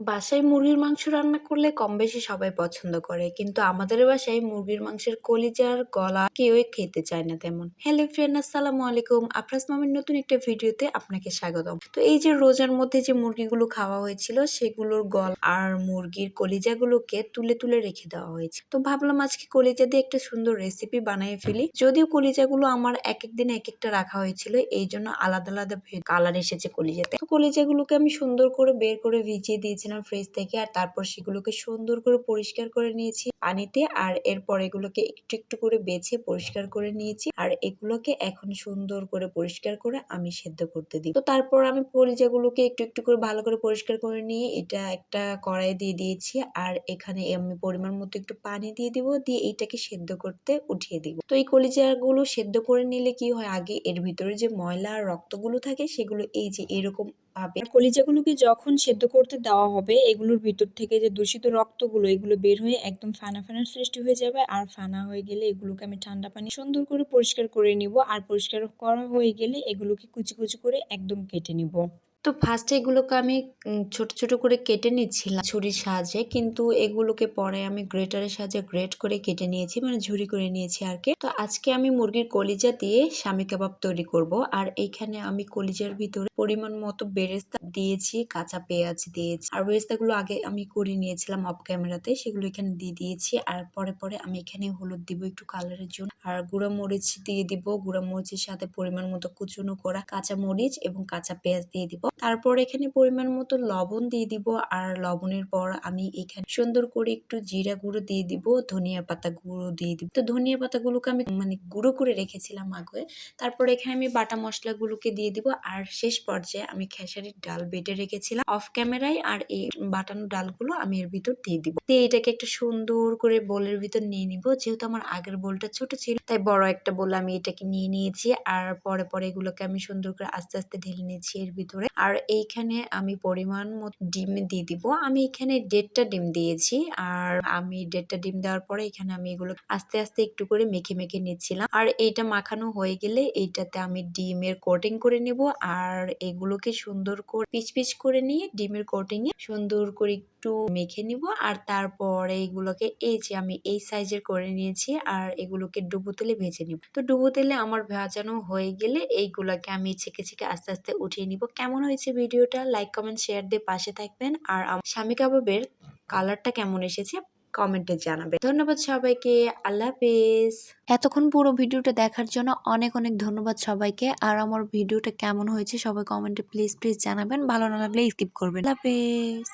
বাসায় মুরগির মাংস রান্না করলে কমবেশি সবাই পছন্দ করে। কিন্তু আমাদের বাসায় মুরগির মাংসের কলিজার গলা কেউই খেতে চায় না তেমন। হ্যালো ফ্রেন্ড, আসসালামু আলাইকুম। আফরাজ মামির নতুন একটা ভিডিওতে আপনাকে স্বাগতম। তো এই যে রোজার মধ্যে যে মুরগিগুলো খাওয়া হয়েছিল সেগুলোর গলা আর মুরগির কলিজাগুলোকে তুলে তুলে রেখে দেওয়া হয়েছে। তো ভাবলাম আজকে কলিজা দিয়ে একটা সুন্দর রেসিপি বানিয়ে ফেলি। যদিও কলিজাগুলো আমার এক এক দিনে এক একটা রাখা হয়েছিল, এই জন্য আলাদা আলাদা কালার এসেছে কলিজাতে। তো কলিজাগুলোকে আমি সুন্দর করে বের করে ভিজিয়ে দিয়েছিলাম ফ্রিজ থেকে, আর তারপর সেগুলোকে সুন্দর করে পরিষ্কার করে নিয়েছি পানিতে। আর এরপর এগুলোকে একটু একটু করে বেছে পরিষ্কার করে নিয়েছি, আর এগুলোকে এখন সুন্দর করে পরিষ্কার করে আমি সেদ্ধ করতে দিই। তো তারপর আমি কলিজাগুলোকে একটু একটু করে ভালো করে পরিষ্কার করে নিয়ে এটা একটা কড়াই দিয়ে দিয়েছি, আর এখানে আমি পরিমাণ মতো একটু পানি দিয়ে দিব, দিয়ে এইটাকে সেদ্ধ করতে উঠিয়ে দিব। তো এই কলিজাগুলো সেদ্ধ করে নিলে কি হয়, আগে এর ভিতরে যে ময়লা আর রক্তগুলো থাকে সেগুলো এই যে এরকম ভাবে কলিজাগুলোকে যখন সেদ্ধ করতে দেওয়া হবে, এগুলোর ভিতর থেকে যে দূষিত রক্তগুলো এগুলো বের হয়ে একদম ফানা ফানার সৃষ্টি হয়ে যাবে। আর ফানা হয়ে গেলে এগুলোকে আমি ঠান্ডা পানি সুন্দর করে পরিষ্কার করে নিব। আর পরিষ্কার করা হয়ে গেলে এগুলোকে কুচি কুচি করে একদম কেটে নিব। তো ফার্স্টে এগুলোকে আমি ছোট ছোট করে কেটে নিচ্ছিলাম ছুরির সাহায্যে, কিন্তু এগুলোকে পরে আমি গ্রেটারের সাহায্যে গ্রেট করে কেটে নিয়েছি, মানে ঝুরি করে নিয়েছি আর কি। তো আজকে আমি মুরগির কলিজা দিয়ে স্বামী কাবাব তৈরি করব। আর এইখানে আমি কলিজার ভিতরে পরিমাণ মতো বেরেস্তা দিয়েছি, কাঁচা পেঁয়াজ দিয়েছি, আর বেরেস্তাগুলো আগে আমি করে নিয়েছিলাম অফ ক্যামেরাতে, সেগুলো এখানে দিয়ে দিয়েছি। আর পরে পরে আমি এখানে হলুদ দিব একটু কালারের জন্য, আর গুঁড়া মরিচ দিয়ে দিব। গুঁড়া মরিচের সাথে পরিমাণ মতো কুচনো করা কাঁচা মরিচ এবং কাঁচা পেঁয়াজ দিয়ে দিব। তারপর এখানে পরিমাণ মতো লবণ দিয়ে দিব, আর লবণের পর আমি এখানে সুন্দর করে একটু জিরা গুঁড়ো দিয়ে দিব, ধনিয়া পাতা গুঁড়ো দিয়ে দিব। তো ধনিয়া পাতাগুলোকে আমি গুঁড়ো করে রেখেছিলাম আগে। তারপর এখানে আমি বাটা মশলাগুলোকে দিয়ে দিব, আর শেষ পর্যায়ে আমি খেসারির ডাল বেটে রেখেছিলাম অফ ক্যামেরায়, আর এই বাটানো ডালগুলো আমি এর ভিতর দিয়ে দিব। দিয়ে এটাকে একটা সুন্দর করে বোলের ভিতর নিয়ে নিব। যেহেতু আমার আগের বোলটা ছোট ছিল, তাই বড় একটা বোল আমি এটাকে নিয়ে নিয়েছি। আর পরে পরে এগুলোকে আমি সুন্দর করে আস্তে আস্তে ঢেলে নিয়েছি এর ভিতরে। আর এইখানে আমি পরিমাণ মতো ডিম দিয়ে দিব। আমি এখানে 1.5টা ডিম দিয়েছি, আর আমি 1.5টা ডিম দেওয়ার পরে এখানে আমি এগুলো আস্তে আস্তে একটু করে মেখে মেখে নিচ্ছিলাম। আর এইটা মাখানো হয়ে গেলে এইটাতে আমি ডিমের কোটিং করে নেব, আর এগুলোকে সুন্দর করে পিচ পিচ করে নিয়ে ডিমের কোটিং এ সুন্দর করে একটু মেখে নিব। আর তারপরে এগুলোকে এই যে আমি এই সাইজের করে নিয়েছি, আর এগুলোকে ডুবো তেলে ভেজে নিব। তো ডুবো তেলে আমার ভাজানো হয়ে গেলে এইগুলোকে আমি ছেঁকে ছেঁকে আস্তে আস্তে উঠিয়ে নিব। কেমন হয়েছে ভিডিওটা লাইক কমেন্ট শেয়ার দিয়ে পাশে থাকবেন। আর স্বামী কাবাবের কালারটা কেমন এসেছে কমেন্টে জানাবে। ধন্যবাদ সবাইকে। আল্লাহ হাফেজ। এতক্ষণ পুরো ভিডিওটা দেখার জন্য অনেক অনেক ধন্যবাদ সবাইকে। আর আমার ভিডিওটা কেমন হয়েছে সবাই কমেন্টে প্লিজ প্লিজ জানাবেন। ভালো না লাগলে স্কিপ করবেন। আল্লাহ হাফেজ।